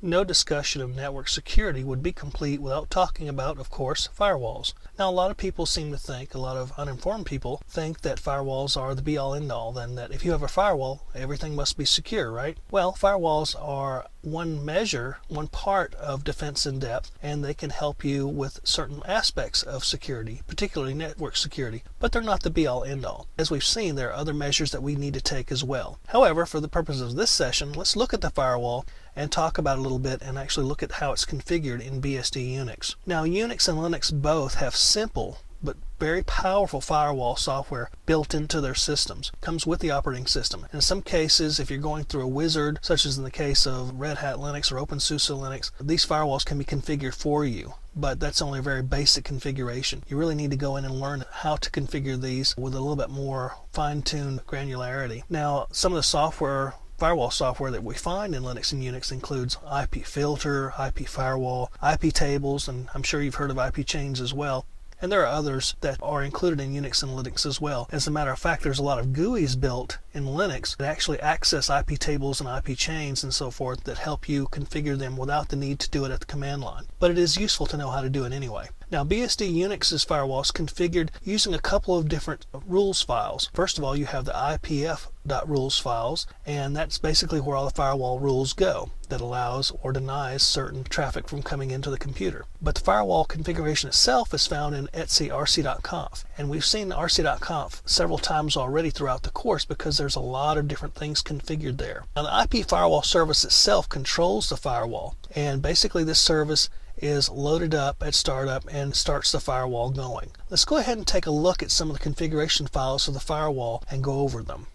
No discussion of network security would be complete without talking about, of course, firewalls. Now, a lot of people seem to think, a lot of uninformed people think that firewalls are the be-all end-all, and that if you have a firewall, everything must be secure, right? Well, firewalls are one measure, one part of defense in depth, and they can help you with certain aspects of security, particularly network security, but they're not the be-all end-all. As we've seen, there are other measures that we need to take as well. However, for the purposes of this session, let's look at the firewall and talk about it a little bit and actually look at how it's configured in BSD Unix. Now, Unix and Linux both have simple but very powerful firewall software built into their systems. It comes with the operating system. In some cases, if you're going through a wizard, such as in the case of Red Hat Linux or OpenSUSE Linux, these firewalls can be configured for you. But that's only a very basic configuration. You really need to go in and learn how to configure these with a little bit more fine-tuned granularity. Now, some of the firewall software that we find in Linux and Unix includes IP filter, IP firewall, IP tables, and I'm sure you've heard of IP chains as well. And there are others that are included in Unix and Linux as well. As a matter of fact, there's a lot of GUIs built in Linux that actually access IP tables and IP chains and so forth that help you configure them without the need to do it at the command line. But it is useful to know how to do it anyway. Now, BSD Unix's firewall is configured using a couple of different rules files. First of all, you have the IPF.rules files, and that's basically where all the firewall rules go that allows or denies certain traffic from coming into the computer. But the firewall configuration itself is found in etc rc.conf, and we've seen rc.conf several times already throughout the course because there's a lot of different things configured there. Now, the IP firewall service itself controls the firewall, and basically this service is loaded up at startup and starts the firewall going. Let's go ahead and take a look at some of the configuration files of the firewall and go over them.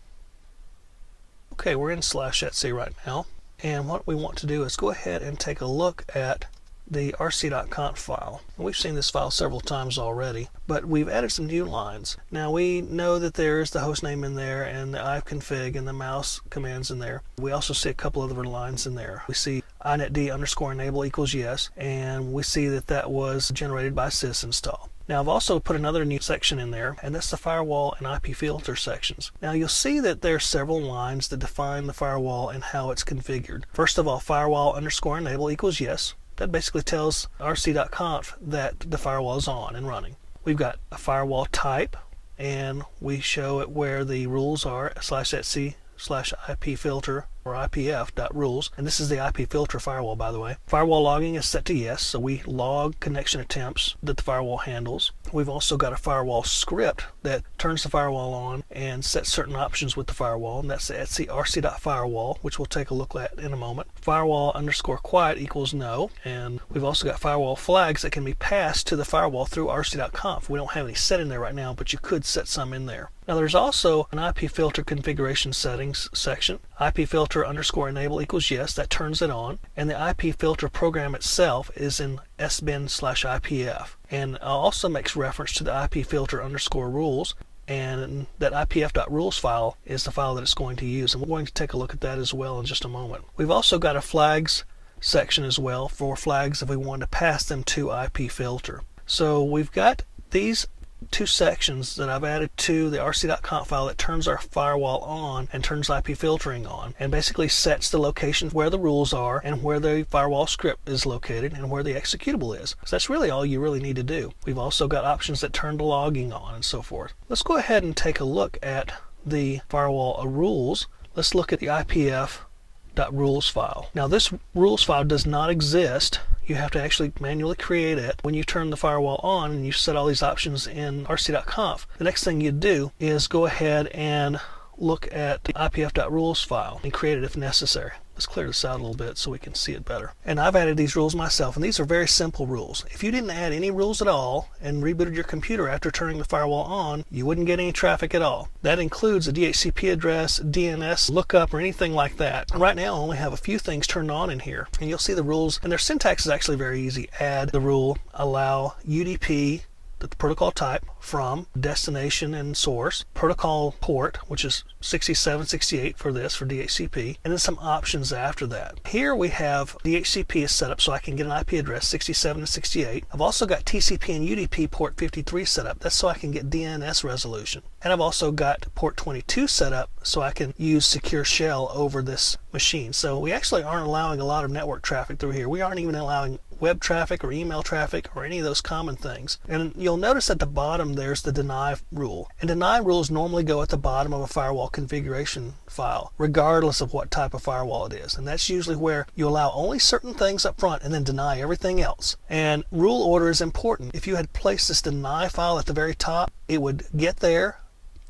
Okay, we're in /etc right now, and what we want to do is go ahead and take a look at the rc.conf file. We've seen this file several times already, but we've added some new lines. Now, we know that there's the host name in there and the ifconfig and the mouse commands in there. We also see a couple other lines in there. We see inetd_enable equals yes, and we see that that was generated by sysinstall. Now, I've also put another new section in there, and that's the firewall and IP filter sections. Now, you'll see that there are several lines that define the firewall and how it's configured. First of all, firewall_enable equals yes. That basically tells rc.conf that the firewall is on and running. We've got a firewall type, and we show it where the rules are /etc/IP filter or IPF.rules, and this is the IP filter firewall, by the way. Firewall logging is set to yes, so we log connection attempts that the firewall handles. We've also got a firewall script that turns the firewall on and sets certain options with the firewall, and that's the rc.firewall, which we'll take a look at in a moment. Firewall_quiet equals no, and we've also got firewall flags that can be passed to the firewall through rc.conf. We don't have any set in there right now, but you could set some in there. Now, there's also an IP filter configuration settings section. IP filter_enable equals yes, that turns it on, and the IP filter program itself is in sbin/IPF, and also makes reference to the IP filter_rules, and that IPF.rules file is the file that it's going to use, and we're going to take a look at that as well in just a moment. We've also got a flags section as well for flags if we want to pass them to IP filter. So we've got these two sections that I've added to the rc.conf file that turns our firewall on and turns IP filtering on, and basically sets the location where the rules are and where the firewall script is located and where the executable is. So that's really all you really need to do. We've also got options that turn the logging on and so forth. Let's go ahead and take a look at the firewall rules. Let's look at the IPF.rules file. Now, this rules file does not exist. You have to actually manually create it. When you turn the firewall on and you set all these options in rc.conf, the next thing you do is go ahead and look at the IPF.rules file and create it if necessary. Let's clear this out a little bit so we can see it better. And I've added these rules myself, and these are very simple rules. If you didn't add any rules at all and rebooted your computer after turning the firewall on, you wouldn't get any traffic at all. That includes a DHCP address, DNS lookup, or anything like that. Right now I only have a few things turned on in here, and you'll see the rules, and their syntax is actually very easy. Add the rule, allow, UDP, the protocol type, from, destination and source, protocol port, which is 6768 for this, for DHCP, and then some options after that. Here we have DHCP is set up so I can get an IP address 67 and 68. I've also got TCP and UDP port 53 set up. That's so I can get DNS resolution. And I've also got port 22 set up so I can use secure shell over this machine. So we actually aren't allowing a lot of network traffic through here. We aren't even allowing web traffic or email traffic or any of those common things. And you'll notice at the bottom there's the deny rule. And deny rules normally go at the bottom of a firewall configuration file, regardless of what type of firewall it is. And that's usually where you allow only certain things up front and then deny everything else. And rule order is important. If you had placed this deny file at the very top, it would get there,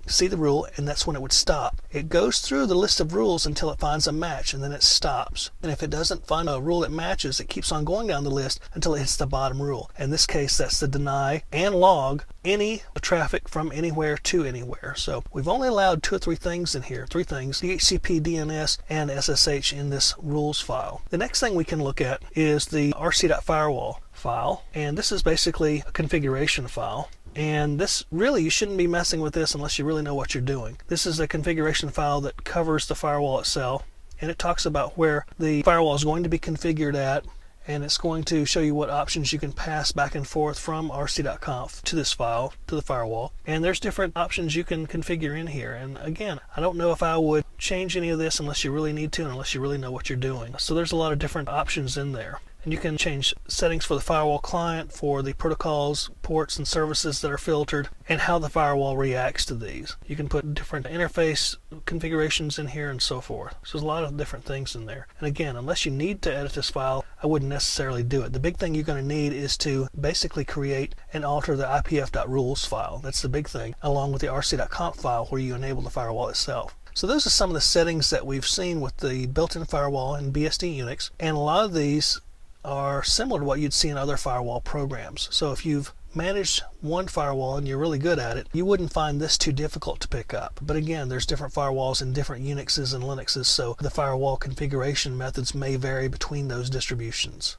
see the rule, and that's when it would stop. It goes through the list of rules until it finds a match, and then it stops. And if it doesn't find a rule that matches, it keeps on going down the list until it hits the bottom rule. In this case, that's the deny and log any traffic from anywhere to anywhere. So we've only allowed 2 or 3 things in here, 3 things, DHCP, DNS, and SSH in this rules file. The next thing we can look at is the rc.firewall file, and this is basically a configuration file. And this, really, you shouldn't be messing with this unless you really know what you're doing. This is a configuration file that covers the firewall itself, and it talks about where the firewall is going to be configured at, and it's going to show you what options you can pass back and forth from rc.conf to this file, to the firewall. And there's different options you can configure in here. And again, I don't know if I would change any of this unless you really need to, and unless you really know what you're doing. So there's a lot of different options in there. And you can change settings for the firewall client, for the protocols, ports, and services that are filtered, and how the firewall reacts to these. You can put different interface configurations in here and so forth. So there's a lot of different things in there. And again, unless you need to edit this file, I wouldn't necessarily do it. The big thing you're going to need is to basically create and alter the ipf.rules file. That's the big thing, along with the rc.conf file where you enable the firewall itself. So those are some of the settings that we've seen with the built-in firewall in BSD Unix, and a lot of these are similar to what you'd see in other firewall programs. So if you've managed one firewall and you're really good at it, you wouldn't find this too difficult to pick up. But again, there's different firewalls in different Unixes and Linuxes, so the firewall configuration methods may vary between those distributions.